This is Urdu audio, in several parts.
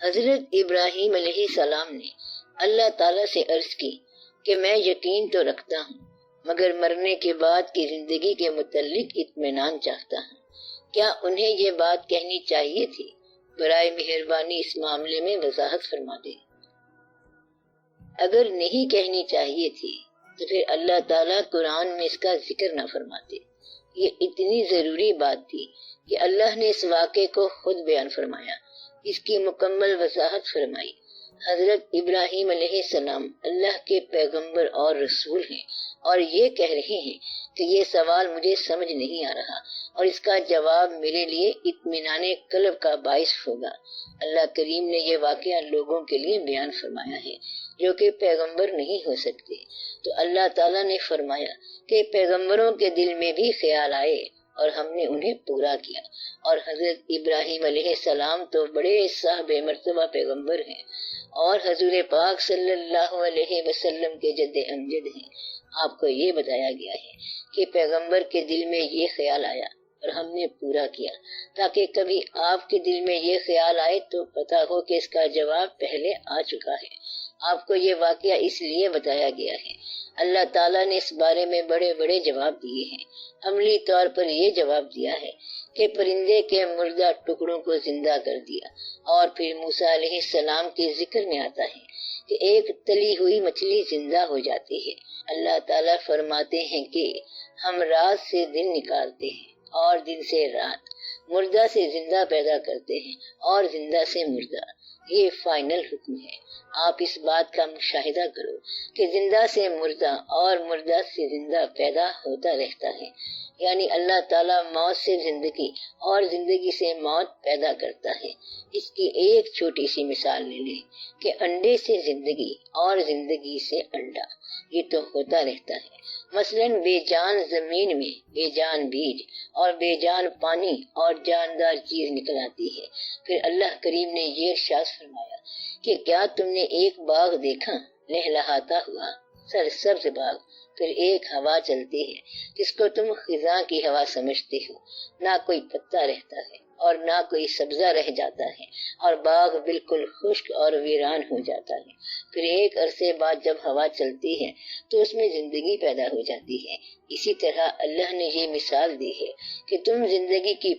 حضرت ابراہیم علیہ السلام نے اللہ تعالیٰ سے عرض کی کہ میں یقین تو رکھتا ہوں مگر مرنے کے بعد کی زندگی کے متعلق اطمینان چاہتا ہوں. کیا انہیں یہ بات کہنی چاہیے تھی؟ برائے مہربانی اس معاملے میں وضاحت فرما دیں. اگر نہیں کہنی چاہیے تھی تو پھر اللہ تعالیٰ قرآن میں اس کا ذکر نہ فرماتے. یہ اتنی ضروری بات تھی کہ اللہ نے اس واقعے کو خود بیان فرمایا، اس کی مکمل وضاحت فرمائی. حضرت ابراہیم علیہ السلام اللہ کے پیغمبر اور رسول ہیں اور یہ کہہ رہے ہیں کہ یہ سوال مجھے سمجھ نہیں آ رہا اور اس کا جواب میرے لیے اطمینان قلب کا باعث ہوگا. اللہ کریم نے یہ واقعہ لوگوں کے لیے بیان فرمایا ہے جو کہ پیغمبر نہیں ہو سکتے. تو اللہ تعالیٰ نے فرمایا کہ پیغمبروں کے دل میں بھی خیال آئے اور ہم نے انہیں پورا کیا. اور حضرت ابراہیم علیہ السلام تو بڑے صاحب مرتبہ پیغمبر ہیں اور حضور پاک صلی اللہ علیہ وسلم کے جد امجد ہیں. آپ کو یہ بتایا گیا ہے کہ پیغمبر کے دل میں یہ خیال آیا اور ہم نے پورا کیا، تاکہ کبھی آپ کے دل میں یہ خیال آئے تو پتہ ہو کہ اس کا جواب پہلے آ چکا ہے. آپ کو یہ واقعہ اس لیے بتایا گیا ہے. اللہ تعالیٰ نے اس بارے میں بڑے بڑے جواب دیے ہیں. عملی طور پر یہ جواب دیا ہے کہ پرندے کے مردہ ٹکڑوں کو زندہ کر دیا. اور پھر موسیٰ علیہ السلام کے ذکر میں آتا ہے کہ ایک تلی ہوئی مچھلی زندہ ہو جاتی ہے. اللہ تعالیٰ فرماتے ہیں کہ ہم رات سے دن نکالتے ہیں اور دن سے رات، مردہ سے زندہ پیدا کرتے ہیں اور زندہ سے مردہ. یہ فائنل حکم ہے. آپ اس بات کا مشاہدہ کرو کہ زندہ سے مردہ اور مردہ سے زندہ پیدا ہوتا رہتا ہے. یعنی اللہ تعالیٰ موت سے زندگی اور زندگی سے موت پیدا کرتا ہے. اس کی ایک چھوٹی سی مثال لے لیں کہ انڈے سے زندگی اور زندگی سے انڈا، یہ تو ہوتا رہتا ہے. مثلاً بے جان زمین میں بے جان بیج اور بے جان پانی اور جاندار چیز نکل آتی ہے. پھر اللہ کریم نے یہ ارشاد فرمایا کہ کیا تم نے ایک باغ دیکھا لہلہاتا ہوا سرسبز باغ، پھر ایک ہوا چلتی ہے جس کو تم خزاں کی ہوا سمجھتے ہو، نہ کوئی پتا رہتا ہے اور نہ کوئی سبزہ رہ جاتا ہے اور باغ بالکل خشک اور ویران ہو جاتا ہے. پھر ایک عرصے بعد جب ہوا چلتی ہے تو اس میں زندگی پیدا ہو جاتی ہے. اسی طرح اللہ نے یہ مثال دی ہے کہ تم زندگی کی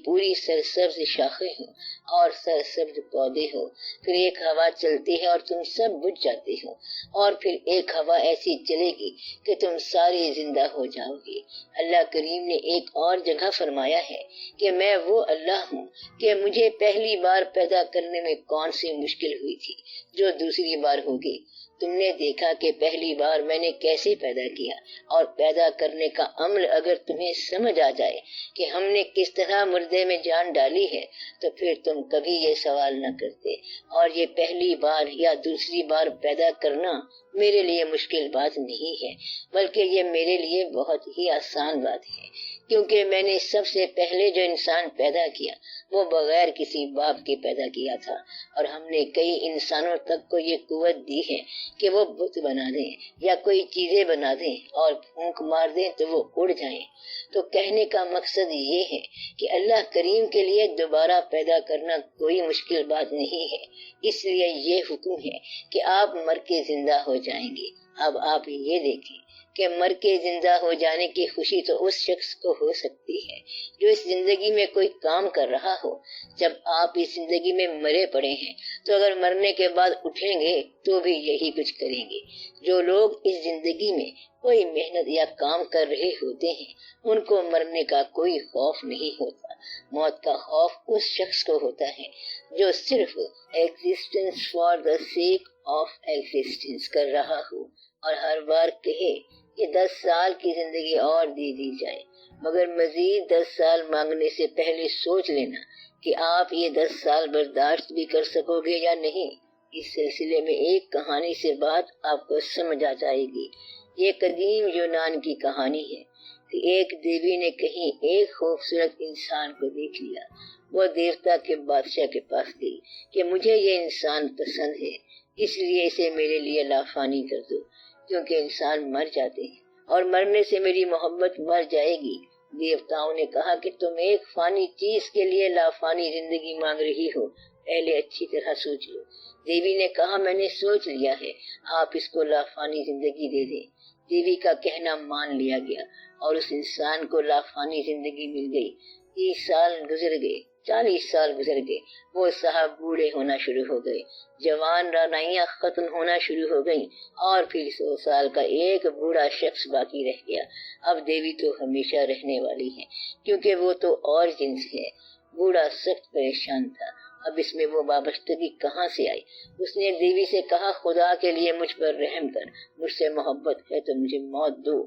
پوری سرسبز شاخیں ہو اور سرسبز پودے ہو. پھر ایک ہوا چلتی ہے اور تم سب بجھ جاتے ہو، اور پھر ایک ہوا ایسی چلے گی کہ تم سارے زندہ ہو جاؤ گے. اللہ کریم نے ایک اور جگہ فرمایا ہے کہ میں وہ اللہ ہوں کہ مجھے پہلی بار پیدا کرنے میں کون سی مشکل ہوئی تھی جو دوسری بار ہوگی. تم نے دیکھا کہ پہلی بار میں نے کیسے پیدا کیا، اور پیدا کرنے کا عمل اگر تمہیں سمجھ آ جائے کہ ہم نے کس طرح مردے میں جان ڈالی ہے تو پھر تم کبھی یہ سوال نہ کرتے. اور یہ پہلی بار یا دوسری بار پیدا کرنا میرے لیے مشکل بات نہیں ہے، بلکہ یہ میرے لیے بہت ہی آسان بات ہے، کیونکہ میں نے سب سے پہلے جو انسان پیدا کیا وہ بغیر کسی باپ کے پیدا کیا تھا. اور ہم نے کئی انسانوں تک کو یہ قوت دی ہے کہ وہ بت بنا دیں یا کوئی چیزیں بنا دیں اور پھونک مار دیں تو وہ اڑ جائیں. تو کہنے کا مقصد یہ ہے کہ اللہ کریم کے لیے دوبارہ پیدا کرنا کوئی مشکل بات نہیں ہے. اس لیے یہ حکم ہے کہ آپ مر کے زندہ ہو جائیں گے. اب آپ یہ دیکھیں کہ مر کے زندہ ہو جانے کی خوشی تو اس شخص کو ہو سکتی ہے جو اس زندگی میں کوئی کام کر رہا ہو. جب آپ اس زندگی میں مرے پڑے ہیں تو اگر مرنے کے بعد اٹھیں گے تو بھی یہی کچھ کریں گے. جو لوگ اس زندگی میں کوئی محنت یا کام کر رہے ہوتے ہیں ان کو مرنے کا کوئی خوف نہیں ہوتا. موت کا خوف اس شخص کو ہوتا ہے جو صرف existence for the sake of existence کر رہا ہو اور ہر بار کہے کہ 10 سال کی زندگی اور دی جائے، مگر مزید 10 سال مانگنے سے پہلے سوچ لینا کہ آپ یہ 10 سال برداشت بھی کر سکو گے یا نہیں. اس سلسلے میں ایک کہانی سے بات آپ کو سمجھ آ جائے گی. یہ قدیم یونان کی کہانی ہے کہ ایک دیوی نے کہیں ایک خوبصورت انسان کو دیکھ لیا. وہ دیوتا کے بادشاہ کے پاس گئی کہ مجھے یہ انسان پسند ہے، اس لیے اسے میرے لیے لافانی کر دو، کیونکہ انسان مر جاتے ہیں اور مرنے سے میری محبت مر جائے گی. دیوتاؤں نے کہا کہ تم ایک فانی چیز کے لیے لافانی زندگی مانگ رہی ہو، پہلے اچھی طرح سوچ لو۔ دیوی نے کہا میں نے سوچ لیا ہے، آپ اس کو لافانی زندگی دے دیں۔ دیوی کا کہنا مان لیا گیا اور اس انسان کو لافانی زندگی مل گئی۔ 30 سال گزر گئے، 40 سال گزر گئے، وہ صاحب بوڑھے ہونا شروع ہو گئے، جوان رانائیاں ختم ہونا شروع ہو گئیں، اور پھر 100 سال کا ایک بوڑھا شخص باقی رہ گیا۔ اب دیوی تو ہمیشہ رہنے والی ہے، کیونکہ وہ تو اور جنس ہے۔ بوڑھا سخت پریشان تھا، اب اس میں وہ وابستگی کہاں سے آئی؟ اس نے دیوی سے کہا خدا کے لیے مجھ پر رحم کر، مجھ سے محبت ہے تو مجھے موت دو۔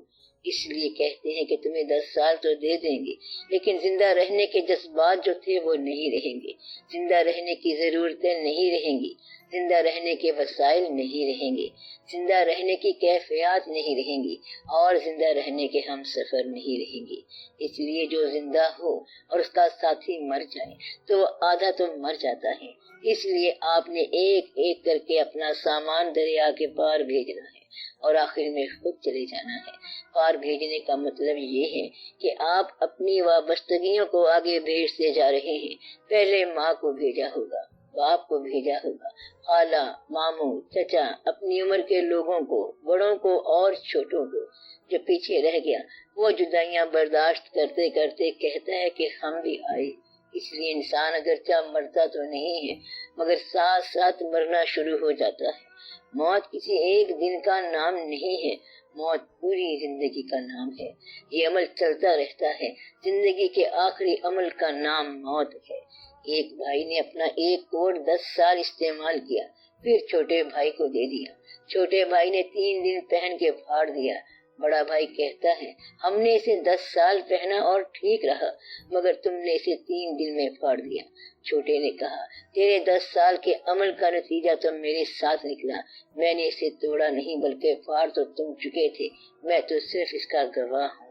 اس لیے کہتے ہیں کہ تمہیں 10 سال تو دے دیں گے، لیکن زندہ رہنے کے جذبات جو تھے وہ نہیں رہیں گے، زندہ رہنے کی ضرورتیں نہیں رہیں گی، زندہ رہنے کے وسائل نہیں رہیں گے، زندہ رہنے کی کیفیات نہیں رہیں گی، اور زندہ رہنے کے ہم سفر نہیں رہیں گے۔ اس لیے جو زندہ ہو اور اس کا ساتھی مر جائے تو وہ آدھا تو مر جاتا ہے۔ اس لیے آپ نے ایک ایک کر کے اپنا سامان دریا کے پار بھیجنا ہے اور آخر میں خود چلے جانا ہے۔ پار بھیجنے کا مطلب یہ ہے کہ آپ اپنی وابستگیوں کو آگے بھیجتے جا رہے ہیں۔ پہلے ماں کو بھیجا ہوگا، باپ کو بھیجا ہوگا، خالہ، ماموں، چچا، اپنی عمر کے لوگوں کو، بڑوں کو اور چھوٹوں کو۔ جو پیچھے رہ گیا وہ جدائیاں برداشت کرتے کرتے کہتا ہے کہ ہم بھی آئے۔ اس لیے انسان اگرچہ مرتا تو نہیں ہے مگر ساتھ ساتھ مرنا شروع ہو جاتا ہے۔ موت کسی ایک دن کا نام نہیں ہے، موت پوری زندگی کا نام ہے۔ یہ عمل چلتا رہتا ہے، زندگی کے آخری عمل کا نام موت ہے۔ ایک بھائی نے اپنا ایک کوٹ 10 سال استعمال کیا، پھر چھوٹے بھائی کو دے دیا۔ چھوٹے بھائی نے 3 دن پہن کے پھاڑ دیا۔ بڑا بھائی کہتا ہے ہم نے اسے 10 سال پہنا اور ٹھیک رہا، مگر تم نے اسے 3 دن میں پھاڑ دیا۔ چھوٹے نے کہا تیرے 10 سال کے عمل کا نتیجہ تو میرے ساتھ نکلا، میں نے اسے توڑا نہیں بلکہ پھاڑ تو تم چکے تھے، میں تو صرف اس کا گواہ ہوں۔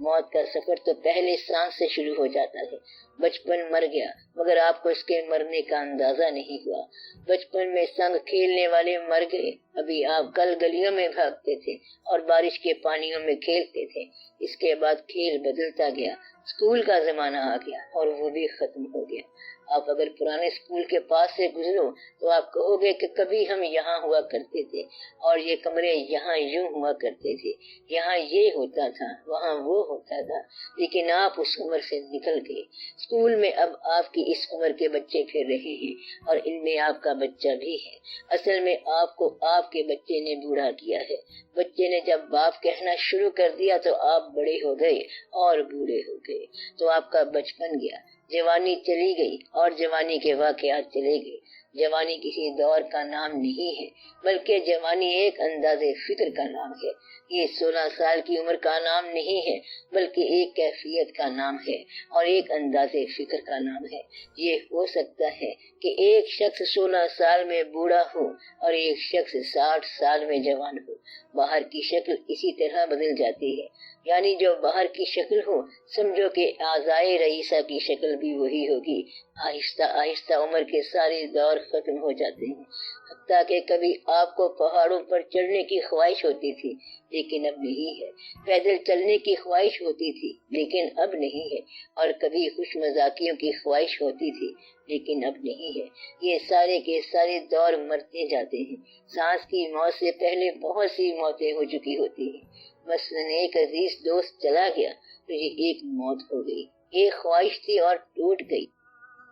موت کا سفر تو پہلے سانس سے شروع ہو جاتا ہے۔ بچپن مر گیا مگر آپ کو اس کے مرنے کا اندازہ نہیں ہوا۔ بچپن میں سنگ کھیلنے والے مر گئے، ابھی آپ کل گلیوں میں بھاگتے تھے اور بارش کے پانیوں میں کھیلتے تھے۔ اس کے بعد کھیل بدلتا گیا، اسکول کا زمانہ آ گیا اور وہ بھی ختم ہو گیا۔ آپ اگر پرانے اسکول کے پاس سے گزرو تو آپ کہو گے کہ کبھی ہم یہاں ہوا کرتے تھے اور یہ کمرے یہاں یوں ہوا کرتے تھے، یہاں یہ ہوتا تھا، وہاں وہ ہوتا تھا، لیکن آپ اس عمر سے نکل گئے۔ اسکول میں اب آپ کی اس عمر کے بچے پھر رہے ہیں اور ان میں آپ کا بچہ بھی ہے۔ اصل میں آپ کو آپ کے بچے نے بوڑھا کیا ہے۔ بچے نے جب باپ کہنا شروع کر دیا تو آپ بڑے ہو گئے اور بوڑھے ہو گئے، تو آپ کا بچپن گیا، جوانی چلی گئی اور جوانی کے واقعات چلے گئے۔ جوانی کسی دور کا نام نہیں ہے بلکہ جوانی ایک انداز فکر کا نام ہے۔ یہ 16 سال کی عمر کا نام نہیں ہے بلکہ ایک کیفیت کا نام ہے اور ایک انداز فکر کا نام ہے۔ یہ ہو سکتا ہے کہ ایک شخص 16 سال میں بوڑھا ہو اور ایک شخص 60 سال میں جوان ہو۔ باہر کی شکل اسی طرح بدل جاتی ہے، یعنی جو باہر کی شکل ہو سمجھو کہ اعضائے رئیسہ کی شکل بھی وہی ہوگی۔ آہستہ آہستہ عمر کے سارے دور ختم ہو جاتے ہیں، حتیٰ کہ کبھی آپ کو پہاڑوں پر چڑھنے کی خواہش ہوتی تھی لیکن اب نہیں ہے، پیدل چلنے کی خواہش ہوتی تھی لیکن اب نہیں ہے، اور کبھی خوش مذاقیوں کی خواہش ہوتی تھی لیکن اب نہیں ہے۔ یہ سارے کے سارے دور مرتے جاتے ہیں۔ سانس کی موت سے پہلے بہت سی موتیں ہو چکی ہوتی ہیں۔ مثلاً ایک عزیز دوست چلا گیا تو یہ ایک موت ہو گئی، ایک خواہش تھی اور ٹوٹ گئی۔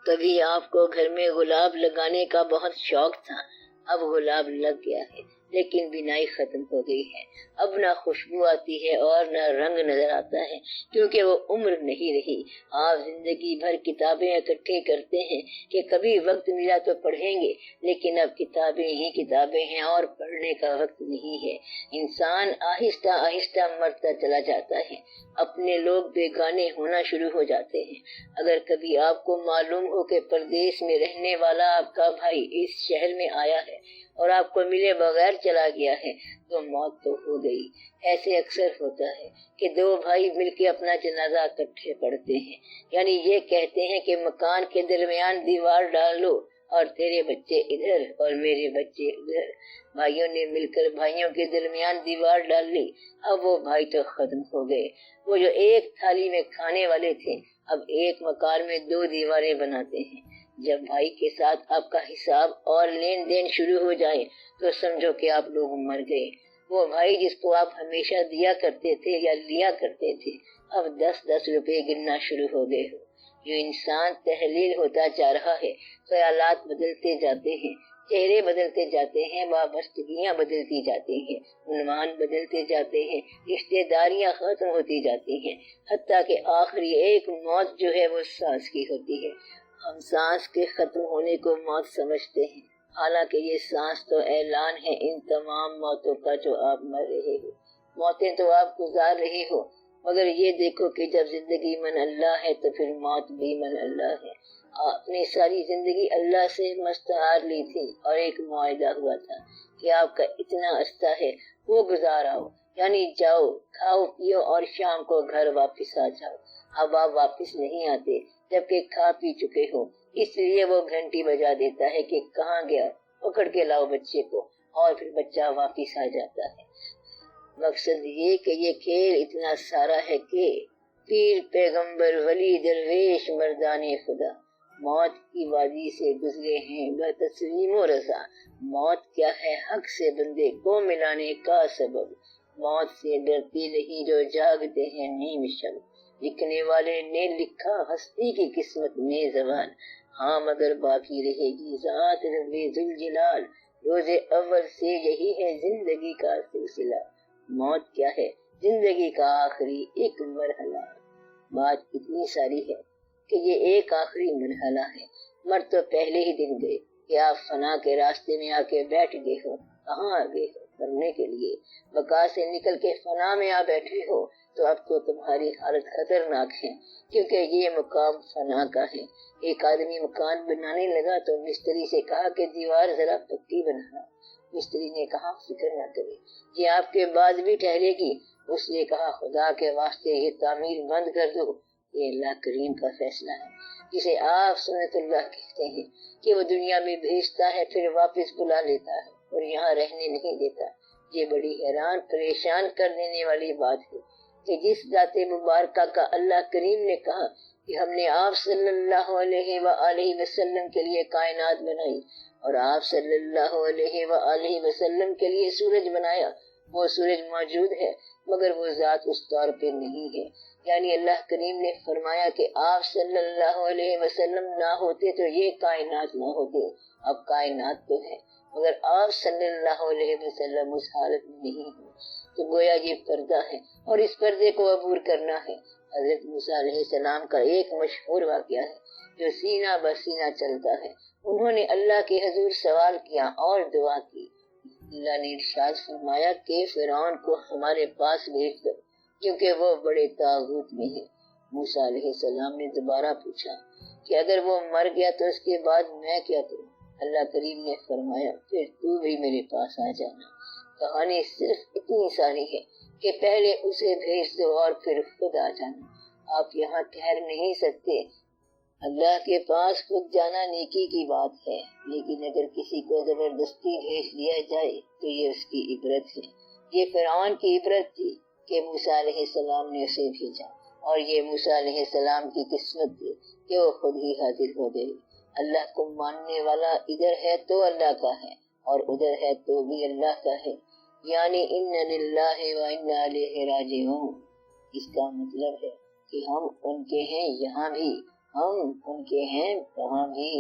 کبھی آپ کو گھر میں گلاب لگانے کا بہت شوق تھا، اب گلاب لگ گیا ہے لیکن بینائی ختم ہو گئی ہے، اب نہ خوشبو آتی ہے اور نہ رنگ نظر آتا ہے کیونکہ وہ عمر نہیں رہی۔ آپ زندگی بھر کتابیں اکٹھے کرتے ہیں کہ کبھی وقت ملا تو پڑھیں گے، لیکن اب کتابیں ہی کتابیں ہیں اور پڑھنے کا وقت نہیں ہے۔ انسان آہستہ آہستہ مرتا چلا جاتا ہے، اپنے لوگ بیگانے ہونا شروع ہو جاتے ہیں۔ اگر کبھی آپ کو معلوم ہو کہ پردیس میں رہنے والا آپ کا بھائی اس شہر میں آیا ہے اور آپ کو ملے بغیر چلا گیا ہے تو موت تو ہو گئی۔ ایسے اکثر ہوتا ہے کہ 2 بھائی مل کے اپنا جنازہ اکٹھے پڑھتے ہیں، یعنی یہ کہتے ہیں کہ مکان کے درمیان دیوار ڈال لو اور تیرے بچے ادھر اور میرے بچے ادھر۔ بھائیوں نے مل کر بھائیوں کے درمیان دیوار ڈال لی، اب وہ بھائی تو ختم ہو گئے۔ وہ جو ایک تھالی میں کھانے والے تھے اب ایک مکان میں 2 دیواریں بناتے ہیں۔ جب بھائی کے ساتھ آپ کا حساب اور لین دین شروع ہو جائے تو سمجھو کہ آپ لوگ مر گئے۔ وہ بھائی جس کو آپ ہمیشہ دیا کرتے تھے یا لیا کرتے تھے، اب 10-10 روپے گننا شروع ہو گئے ہو۔ جو انسان تحلیل ہوتا جا رہا ہے، خیالات بدلتے جاتے ہیں، چہرے بدلتے جاتے ہیں، وابستگیاں بدلتی جاتی ہیں، عنوان بدلتے جاتے ہیں، رشتہ داریاں ختم ہوتی جاتی ہیں، حتیٰ کہ آخری ایک موت جو ہے وہ سانس کی ہوتی ہے۔ ہم سانس کے ختم ہونے کو موت سمجھتے ہیں، حالانکہ یہ سانس تو اعلان ہے ان تمام موتوں کا جو آپ مر رہے ہو۔ موتیں تو آپ گزار رہی ہو، مگر یہ دیکھو کہ جب زندگی من اللہ ہے تو پھر موت بھی من اللہ ہے۔ آپ نے ساری زندگی اللہ سے مستعار لی تھی اور ایک معاہدہ ہوا تھا کہ آپ کا اتنا عرصہ ہے وہ گزاراؤ، یعنی جاؤ، کھاؤ پیو اور شام کو گھر واپس آ جاؤ۔ اب آپ واپس نہیں آتے جبکہ کھا پی چکے ہو، اس لیے وہ گھنٹی بجا دیتا ہے کہ کہاں گیا، پکڑ کے لاؤ بچے کو، اور پھر بچہ واپس آ جاتا ہے۔ مقصد یہ کہ یہ کھیل اتنا سارا ہے کہ پیر پیغمبر ولی درویش مردان خدا موت کی وادی سے گزرے ہیں بتسلیم و رضا۔ موت کیا ہے حق سے بندے کو ملانے کا سبب، موت سے ڈرتے نہیں جو جاگتے ہیں نیم شب۔ لکھنے والے نے لکھا ہستی کی قسمت میں زوال، ہاں مگر باقی رہے گی ذات رب ذوالجلال۔ روز اول سے یہی ہے زندگی کا سلسلہ، موت کیا ہے زندگی کا آخری ایک مرحلہ۔ بات اتنی ساری ہے کہ یہ ایک آخری مرحلہ ہے، مر تو پہلے ہی دن گئے کہ آپ فنا کے راستے میں آ کے بیٹھ گئے ہو۔ کہاں آ گئے ہو؟ مرنے کے لیے۔ بقا سے نکل کے فنا میں آ بیٹھے ہو تو اب تو تمہاری حالت خطرناک ہے، کیونکہ یہ مقام فنا کا ہے۔ ایک آدمی مکان بنانے لگا تو مستری سے کہا کہ دیوار ذرا پکی بنانا۔ مستری نے کہا فکر نہ کرے، یہ آپ کے بعد بھی ٹھہرے گی۔ اس نے کہا خدا کے واسطے یہ تعمیر بند کر دو۔ یہ اللہ کریم کا فیصلہ ہے، جسے آپ سنت اللہ کہتے ہیں کہ وہ دنیا میں بھیجتا ہے پھر واپس بلا لیتا ہے اور یہاں رہنے نہیں دیتا۔ یہ بڑی حیران پریشان کر دینے والی بات ہے کہ جس ذات مبارکہ کا اللہ کریم نے کہا کہ ہم نے آپ صلی اللہ علیہ وآلہ وسلم کے لیے کائنات بنائی اور آپ صلی اللہ علیہ وآلہ وسلم کے لیے سورج بنایا، وہ سورج موجود ہے مگر وہ ذات اس طور پہ نہیں ہے۔ یعنی اللہ کریم نے فرمایا کہ آپ صلی اللہ علیہ وسلم نہ ہوتے تو یہ کائنات نہ ہوتے۔ اب کائنات تو ہے مگر آپ صلی اللہ علیہ وسلم اس حالت میں نہیں ہیں، تو گویا یہ پردہ ہے اور اس پردے کو عبور کرنا ہے۔ حضرت موسیٰ علیہ السلام کا ایک مشہور واقعہ ہے جو سینہ بسینہ چلتا ہے۔ انہوں نے اللہ کے حضور سوال کیا اور دعا کی۔ اللہ نے ارشاد فرمایا کہ فرعون کو ہمارے پاس بھیج دو کیونکہ وہ بڑے طاغوت میں ہے۔ موسیٰ علیہ السلام نے دوبارہ پوچھا کہ اگر وہ مر گیا تو اس کے بعد میں کیا کروں؟ اللہ کریم نے فرمایا پھر تو بھی میرے پاس آ جانا۔ کہانی صرف اتنی ساری ہے کہ پہلے اسے بھیج دو اور پھر خود آ جانا۔ آپ یہاں ٹھہر نہیں سکتے۔ اللہ کے پاس خود جانا نیکی کی بات ہے، لیکن اگر کسی کو زبردستی بھیج دیا جائے تو یہ اس کی عبرت ہے۔ یہ فرعون کی عبرت تھی کہ موسیٰ علیہ السلام نے اسے بھیجا، اور یہ موسیٰ علیہ السلام کی قسمت تھی کہ وہ خود ہی حاضر ہو گئی۔ اللہ کو ماننے والا ادھر ہے تو اللہ کا ہے اور ادھر ہے تو بھی اللہ کا ہے، یعنی ان للہ و انا الیہ راجعون۔ اس کا مطلب ہے کہ ہم ان کے ہیں یہاں بھی، ہم ان کے ہیں وہاں بھی۔